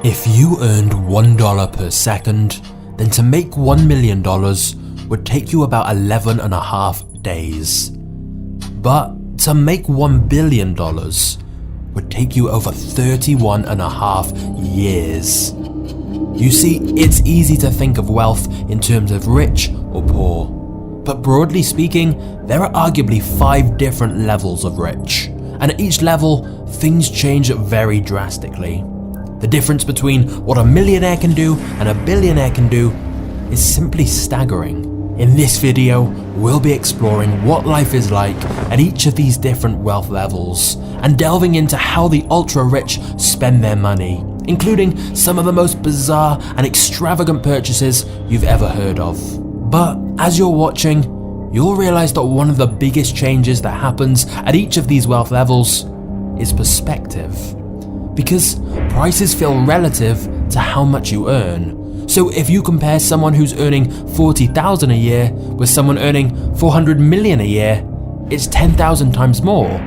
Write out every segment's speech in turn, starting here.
If you earned $1 per second, then to make $1 million would take you about 11.5 days. But to make $1 billion would take you over 31.5 years. You see, it's easy to think of wealth in terms of rich or poor. But broadly speaking, there are arguably 5 different levels of rich. And at each level, things change very drastically. The difference between what a millionaire can do and a billionaire can do is simply staggering. In this video, we'll be exploring what life is like at each of these different wealth levels and delving into how the ultra-rich spend their money, including some of the most bizarre and extravagant purchases you've ever heard of. But as you're watching, you'll realize that one of the biggest changes that happens at each of these wealth levels is perspective. Because prices feel relative to how much you earn. So if you compare someone who's earning $40,000 a year with someone earning $400 million a year, it's 10,000 times more,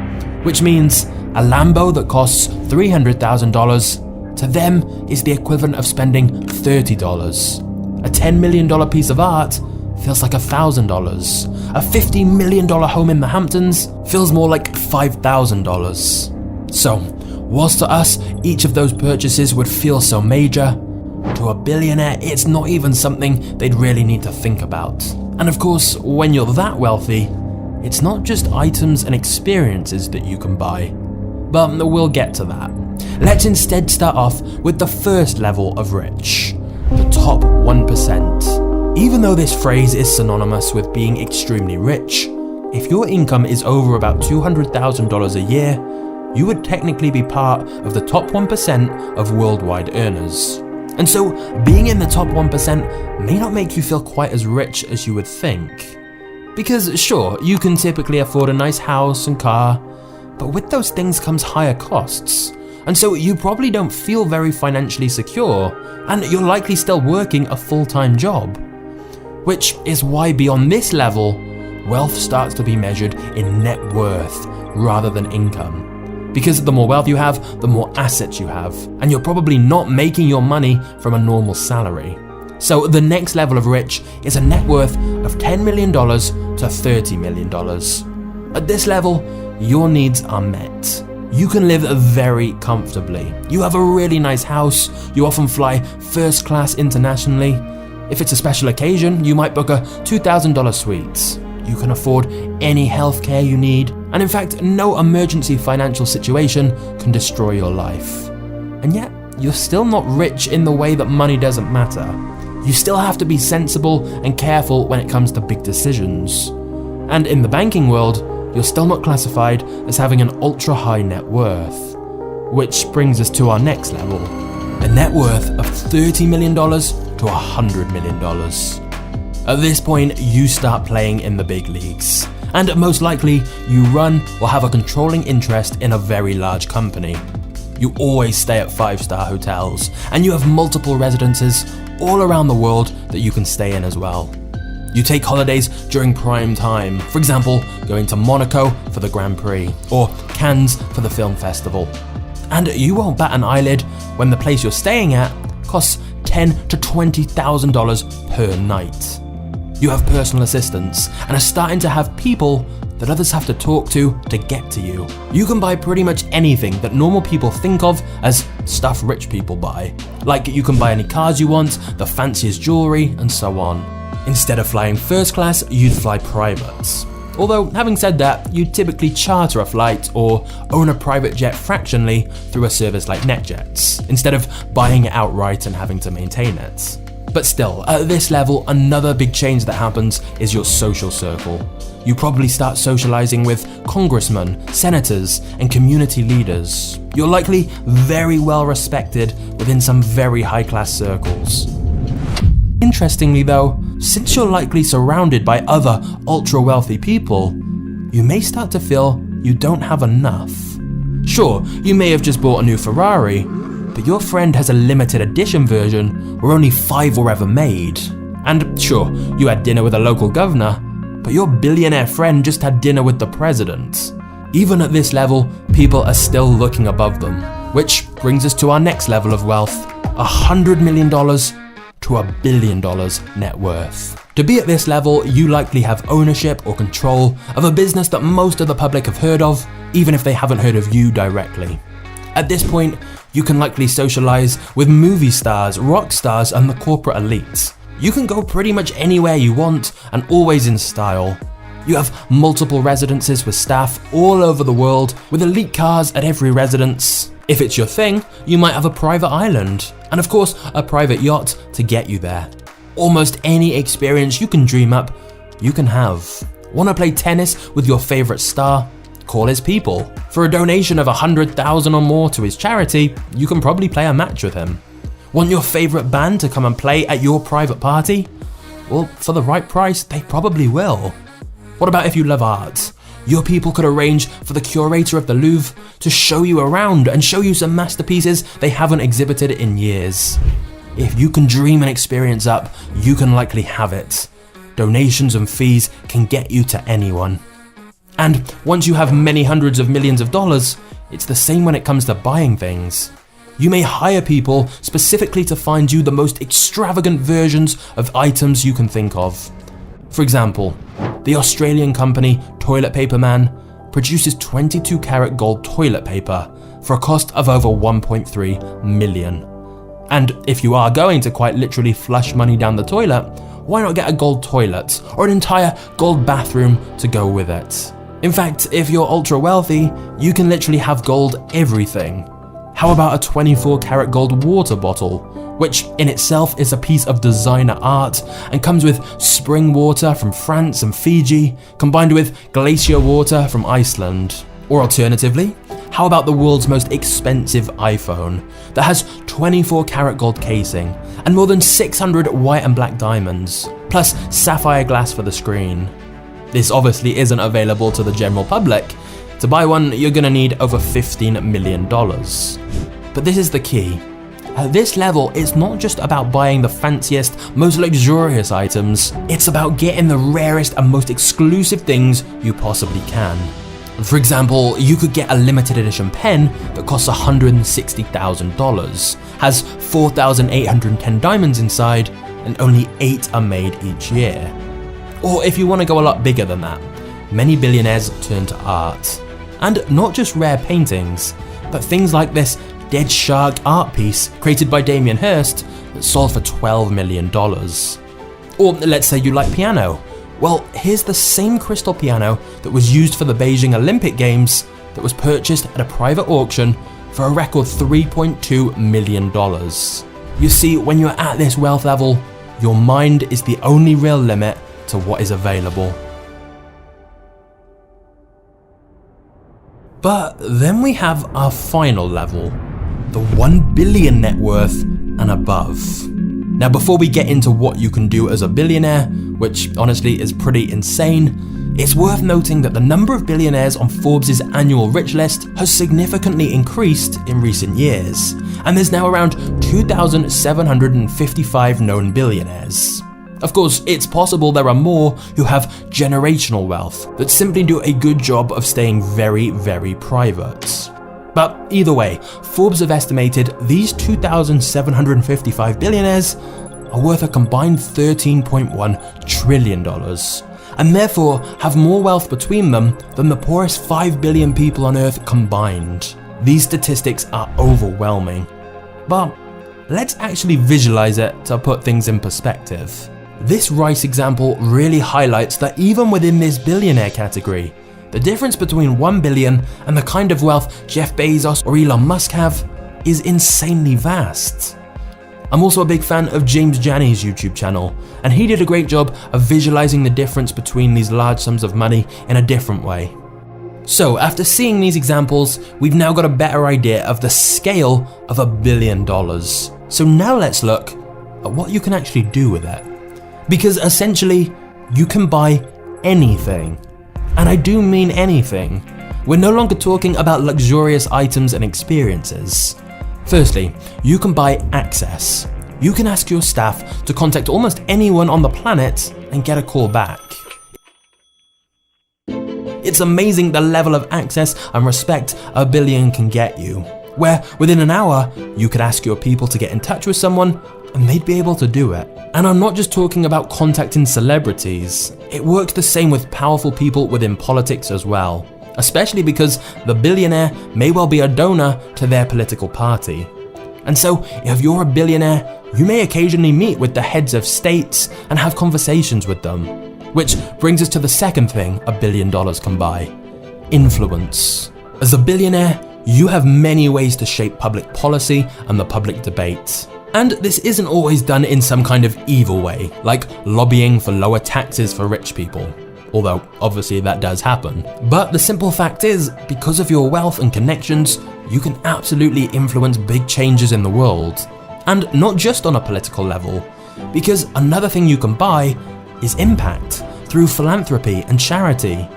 which means a Lambo that costs $300,000 to them is the equivalent of spending $30. A $10 million piece of art feels like $1,000. A $50 million home in the Hamptons feels more like $5,000. So, whilst to us, each of those purchases would feel so major, to a billionaire, it's not even something they'd really need to think about. And of course, when you're that wealthy, it's not just items and experiences that you can buy. But we'll get to that. Let's instead start off with the first level of rich, the top 1%. Even though this phrase is synonymous with being extremely rich, if your income is over about $200,000 a year, you would technically be part of the top 1% of worldwide earners. And so, being in the top 1% may not make you feel quite as rich as you would think. Because sure, you can typically afford a nice house and car, but with those things comes higher costs. And so you probably don't feel very financially secure, and you're likely still working a full-time job. Which is why beyond this level, wealth starts to be measured in net worth rather than income. Because the more wealth you have, the more assets you have, and you're probably not making your money from a normal salary. So the next level of rich is a net worth of $10 million to $30 million. At this level, your needs are met. You can live very comfortably. You have a really nice house, you often fly first class internationally. If it's a special occasion, you might book a $2,000 suite. You can afford any healthcare you need, and in fact, no emergency financial situation can destroy your life. And yet, you're still not rich in the way that money doesn't matter. You still have to be sensible and careful when it comes to big decisions. And in the banking world, you're still not classified as having an ultra high net worth. Which brings us to our next level, a net worth of $30 million to $100 million. At this point, you start playing in the big leagues, and most likely, you run or have a controlling interest in a very large company. You always stay at 5-star hotels, and you have multiple residences all around the world that you can stay in as well. You take holidays during prime time, for example, going to Monaco for the Grand Prix, or Cannes for the film festival. And you won't bat an eyelid when the place you're staying at costs $10,000 to $20,000 per night. You have personal assistants and are starting to have people that others have to talk to get to you. You can buy pretty much anything that normal people think of as stuff rich people buy. Like you can buy any cars you want, the fanciest jewelry, and so on. Instead of flying first class, you'd fly private. Although, having said that, you'd typically charter a flight or own a private jet fractionally through a service like NetJets, instead of buying it outright and having to maintain it. But still, at this level, another big change that happens is your social circle. You probably start socializing with congressmen, senators, and community leaders. You're likely very well respected within some very high-class circles. Interestingly though, since you're likely surrounded by other ultra-wealthy people, you may start to feel you don't have enough. Sure, you may have just bought a new Ferrari, but your friend has a limited edition version where only 5 were ever made. And sure, you had dinner with a local governor, but your billionaire friend just had dinner with the president. Even at this level, people are still looking above them, which brings us to our next level of wealth, $100 million to $1 billion net worth. To be at this level, you likely have ownership or control of a business that most of the public have heard of, even if they haven't heard of you directly. At this point, you can likely socialize with movie stars, rock stars, and the corporate elites. You can go pretty much anywhere you want and always in style. You have multiple residences with staff all over the world, with elite cars at every residence. If it's your thing, you might have a private island, and of course, a private yacht to get you there. Almost any experience you can dream up, you can have. Want to play tennis with your favorite star? Call his people. For a donation of $100,000 or more to his charity, you can probably play a match with him. Want your favorite band to come and play at your private party? Well, for the right price, they probably will. What about if you love art? Your people could arrange for the curator of the Louvre to show you around and show you some masterpieces they haven't exhibited in years. If you can dream an experience up, you can likely have it. Donations and fees can get you to anyone. And once you have many hundreds of millions of dollars, it's the same when it comes to buying things. You may hire people specifically to find you the most extravagant versions of items you can think of. For example, the Australian company Toilet Paper Man produces 22 karat gold toilet paper for a cost of over 1.3 million. And if you are going to quite literally flush money down the toilet, why not get a gold toilet or an entire gold bathroom to go with it? In fact, if you're ultra wealthy, you can literally have gold everything. How about a 24 karat gold water bottle, which in itself is a piece of designer art and comes with spring water from France and Fiji, combined with glacier water from Iceland? Or alternatively, how about the world's most expensive iPhone that has 24 karat gold casing and more than 600 white and black diamonds, plus sapphire glass for the screen? This obviously isn't available to the general public. To buy one, you're gonna need over $15 million. But this is the key. At this level, it's not just about buying the fanciest, most luxurious items, it's about getting the rarest and most exclusive things you possibly can. For example, you could get a limited edition pen that costs $160,000, has 4,810 diamonds inside, and only 8 are made each year. Or if you want to go a lot bigger than that, many billionaires turn to art. And not just rare paintings, but things like this dead shark art piece created by Damien Hirst that sold for $12 million. Or let's say you like piano. Well, here's the same crystal piano that was used for the Beijing Olympic Games that was purchased at a private auction for a record $3.2 million. You see, when you're at this wealth level, your mind is the only real limit to what is available. But then we have our final level, the 1 billion net worth and above. Now, before we get into what you can do as a billionaire, which honestly is pretty insane, it's worth noting that the number of billionaires on Forbes' annual rich list has significantly increased in recent years, and there's now around 2,755 known billionaires. Of course, it's possible there are more who have generational wealth that simply do a good job of staying very, very private. But either way, Forbes have estimated these 2,755 billionaires are worth a combined $13.1 trillion, and therefore have more wealth between them than the poorest 5 billion people on Earth combined. These statistics are overwhelming. But let's actually visualize it to put things in perspective. This rice example really highlights that even within this billionaire category, the difference between 1 billion and the kind of wealth Jeff Bezos or Elon Musk have is insanely vast. I'm also a big fan of James Jani's YouTube channel, and he did a great job of visualizing the difference between these large sums of money in a different way. So after seeing these examples, we've now got a better idea of the scale of $1 billion. So now let's look at what you can actually do with it. Because essentially, you can buy anything. And I do mean anything. We're no longer talking about luxurious items and experiences. Firstly, you can buy access. You can ask your staff to contact almost anyone on the planet and get a call back. It's amazing the level of access and respect $1 billion can get you. where within an hour, you could ask your people to get in touch with someone and they'd be able to do it. And I'm not just talking about contacting celebrities. It works the same with powerful people within politics as well, especially because the billionaire may well be a donor to their political party. And so, if you're a billionaire, you may occasionally meet with the heads of states and have conversations with them. Which brings us to the second thing $1 billion can buy: influence. As a billionaire, you have many ways to shape public policy and the public debate. And this isn't always done in some kind of evil way, like lobbying for lower taxes for rich people. Although, obviously that does happen. But the simple fact is, because of your wealth and connections, you can absolutely influence big changes in the world. And not just on a political level, because another thing you can buy is impact through philanthropy and charity.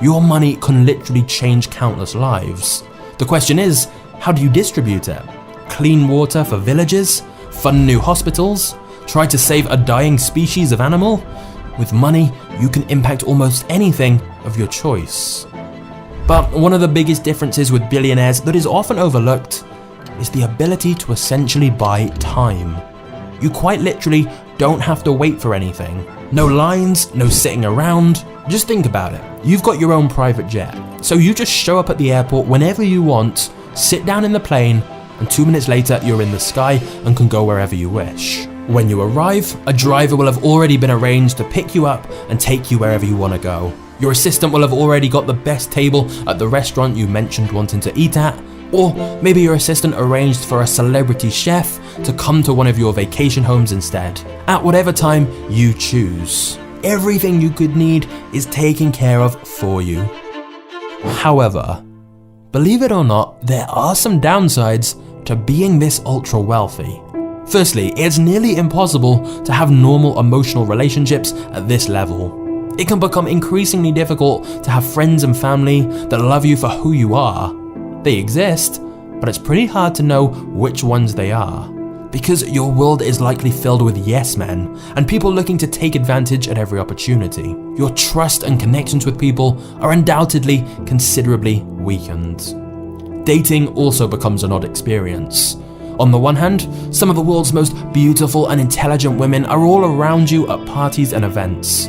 Your money can literally change countless lives. The question is, how do you distribute it? Clean water for villages? Fund new hospitals? Try to save a dying species of animal? With money, you can impact almost anything of your choice. But one of the biggest differences with billionaires that is often overlooked is the ability to essentially buy time. You quite literally don't have to wait for anything. No lines, no sitting around. Just think about it. You've got your own private jet, so you just show up at the airport whenever you want, sit down in the plane, and 2 minutes later you're in the sky and can go wherever you wish. When you arrive, a driver will have already been arranged to pick you up and take you wherever you want to go. Your assistant will have already got the best table at the restaurant you mentioned wanting to eat at, or maybe your assistant arranged for a celebrity chef to come to one of your vacation homes instead, at whatever time you choose. Everything you could need is taken care of for you. However, believe it or not, there are some downsides to being this ultra wealthy. Firstly, it's nearly impossible to have normal emotional relationships at this level. It can become increasingly difficult to have friends and family that love you for who you are. They exist, but it's pretty hard to know which ones they are. Because your world is likely filled with yes men and people looking to take advantage at every opportunity. Your trust and connections with people are undoubtedly considerably weakened. Dating also becomes an odd experience. On the one hand, some of the world's most beautiful and intelligent women are all around you at parties and events.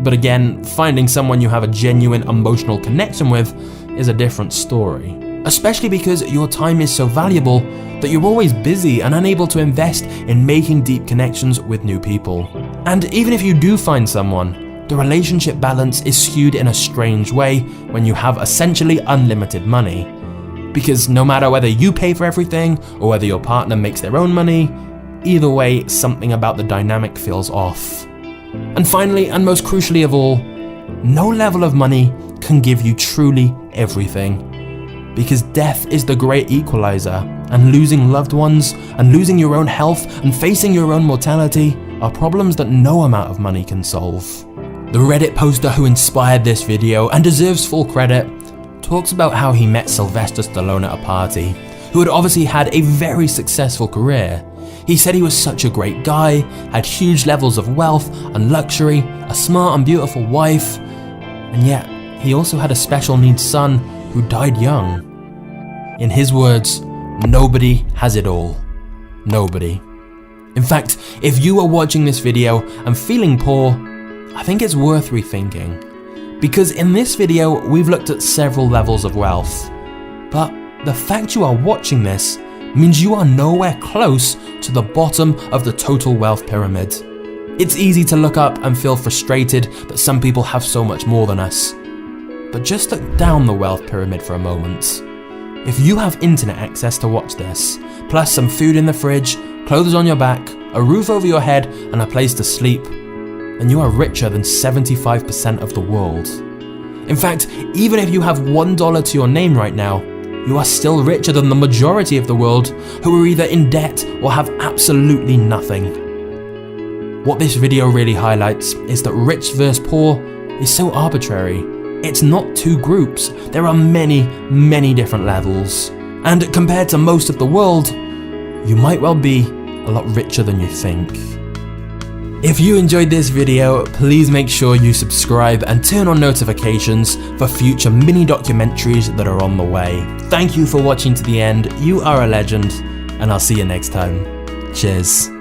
But again, finding someone you have a genuine emotional connection with is a different story. Especially because your time is so valuable that you're always busy and unable to invest in making deep connections with new people. And even if you do find someone, the relationship balance is skewed in a strange way when you have essentially unlimited money. Because no matter whether you pay for everything or whether your partner makes their own money, either way, something about the dynamic feels off. And finally, and most crucially of all, no level of money can give you truly everything. Because death is the great equalizer, and losing loved ones, and losing your own health, and facing your own mortality are problems that no amount of money can solve. The Reddit poster who inspired this video, and deserves full credit, talks about how he met Sylvester Stallone at a party, who had obviously had a very successful career. He said he was such a great guy, had huge levels of wealth and luxury, a smart and beautiful wife, and yet he also had a special needs son who died young. In his words, nobody has it all. Nobody. In fact, if you are watching this video and feeling poor, I think it's worth rethinking. Because in this video, we've looked at several levels of wealth. But the fact you are watching this means you are nowhere close to the bottom of the total wealth pyramid. It's easy to look up and feel frustrated that some people have so much more than us. But just look down the wealth pyramid for a moment. If you have internet access to watch this, plus some food in the fridge, clothes on your back, a roof over your head, and a place to sleep, then you are richer than 75% of the world. In fact, even if you have $1 to your name right now, you are still richer than the majority of the world who are either in debt or have absolutely nothing. What this video really highlights is that rich versus poor is so arbitrary. It's not two groups, there are many, many different levels. And compared to most of the world, you might well be a lot richer than you think. If you enjoyed this video, please make sure you subscribe and turn on notifications for future mini documentaries that are on the way. Thank you for watching to the end, you are a legend, and I'll see you next time. Cheers.